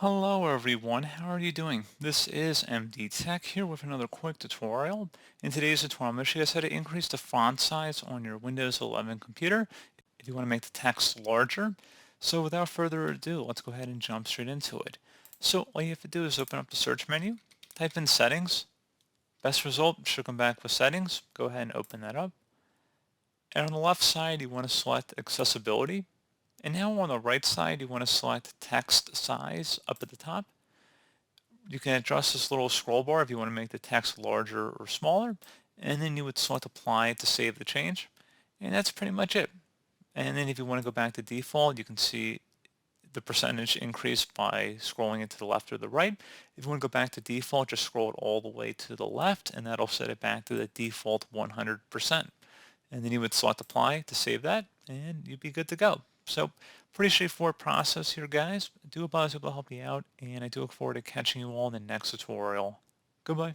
Hello everyone, how are you doing? This is MD Tech here with another quick tutorial. In today's tutorial, I'm going to show you guys how to increase the font size on your Windows 11 computer if you want to make the text larger. So without further ado, let's go ahead and jump straight into it. So all you have to do is open up the search menu, type in settings. Best result should come back with settings. Go ahead and open that up. And on the left side, you want to select accessibility. And now on the right side, you want to select text size up at the top. You can adjust this little scroll bar if you want to make the text larger or smaller, and then you would select apply to save the change. And that's pretty much it. And then if you want to go back to default, you can see the percentage increase by scrolling it to the left or the right. If you want to go back to default, just scroll it all the way to the left, and that'll set it back to the default 100%. And then you would select apply to save that, and you'd be good to go. So pretty straightforward process here, guys. I do hope I was able to help you out, and I do look forward to catching you all in the next tutorial. Goodbye.